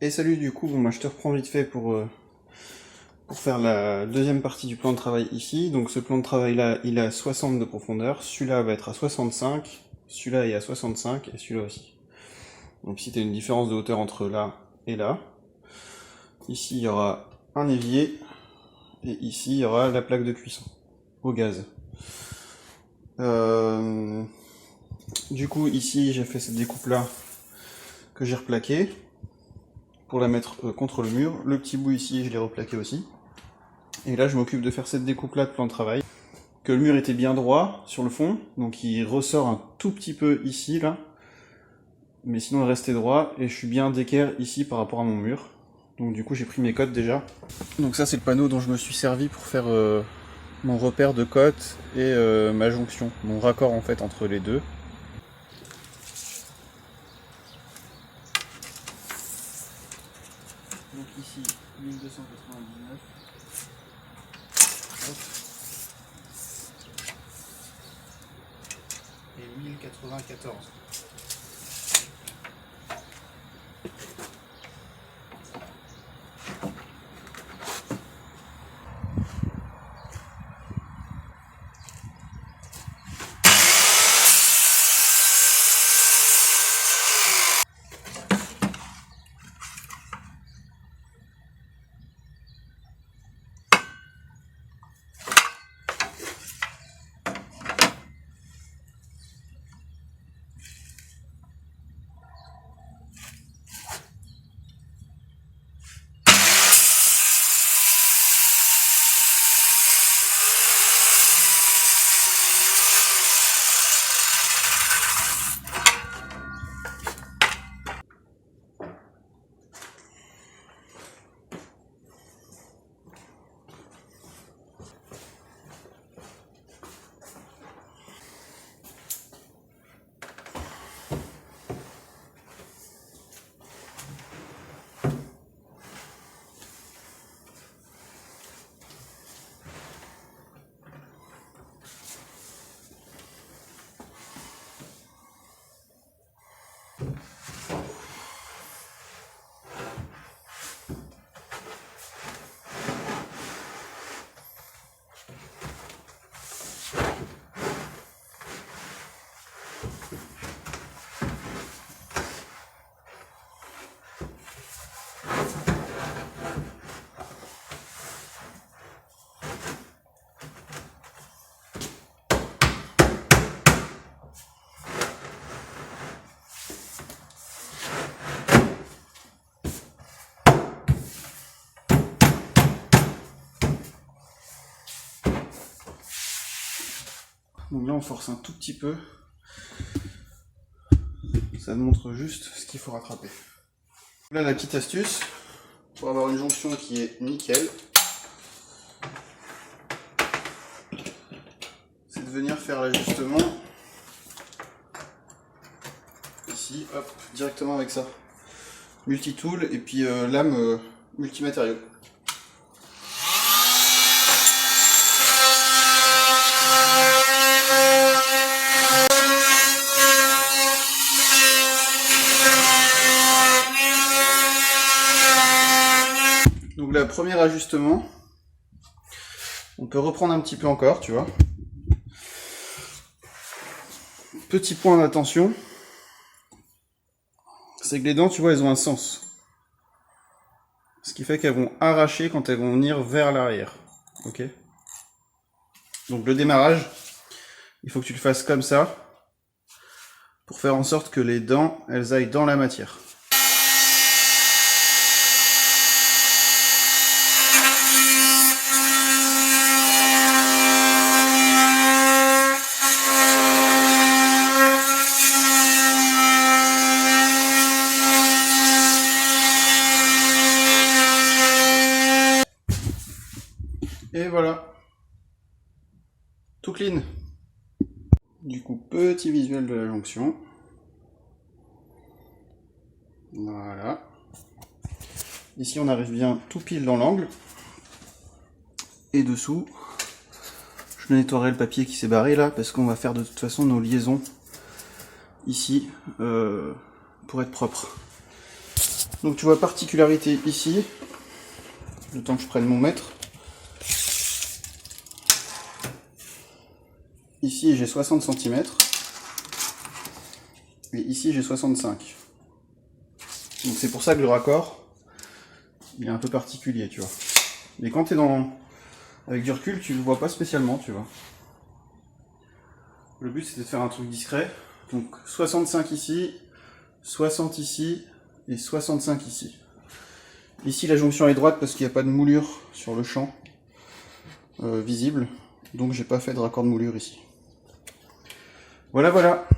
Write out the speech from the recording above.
Et salut, du coup, bon, moi je te reprends vite fait pour faire la deuxième partie du plan de travail ici. Donc ce plan de travail là, il est à 60 de profondeur, celui-là va être à 65, celui-là est à 65 et celui-là aussi. Donc ici tu as une différence de hauteur entre là et là. Ici il y aura un évier et ici il y aura la plaque de cuisson au gaz. Du coup ici j'ai fait cette découpe là que j'ai replaquée pour la mettre contre le mur. Le petit bout ici je l'ai replaqué aussi. Et là je m'occupe de faire cette découpe là de plan de travail. Que le mur était bien droit sur le fond, donc il ressort un tout petit peu ici là, mais sinon il restait droit et je suis bien d'équerre ici par rapport à mon mur. Donc du coup j'ai pris mes cotes déjà. Donc ça c'est le panneau dont je me suis servi pour faire mon repère de cotes et ma jonction, mon raccord en fait entre les deux. Donc ici 1299. Hop. Et 1094. Donc là on force un tout petit peu, ça montre juste ce qu'il faut rattraper. Là la petite astuce, pour avoir une jonction qui est nickel, c'est de venir faire l'ajustement ici, hop, directement avec ça. Multitool et puis lame multimatériaux. Donc là, premier ajustement, on peut reprendre un petit peu encore, tu vois. Petit point d'attention, c'est que les dents, tu vois, elles ont un sens. Ce qui fait qu'elles vont arracher quand elles vont venir vers l'arrière. Ok. Donc le démarrage, il faut que tu le fasses comme ça, pour faire en sorte que les dents, elles aillent dans la matière. Et voilà, tout clean. Du coup, petit visuel de la jonction. Voilà. Ici, on arrive bien tout pile dans l'angle. Et dessous, je nettoierai le papier qui s'est barré là, parce qu'on va faire de toute façon nos liaisons ici pour être propre. Donc tu vois, particularité ici, le temps que je prenne mon mètre. Ici j'ai 60 cm. Et ici j'ai 65. Donc c'est pour ça que le raccord, il est un peu particulier, tu vois. Mais quand tu es avec du recul, tu le vois pas spécialement, tu vois. Le but c'était de faire un truc discret. Donc 65 ici, 60 ici et 65 ici. Ici la jonction est droite parce qu'il n'y a pas de moulure sur le champ visible. Donc j'ai pas fait de raccord de moulure ici. Voilà, voilà.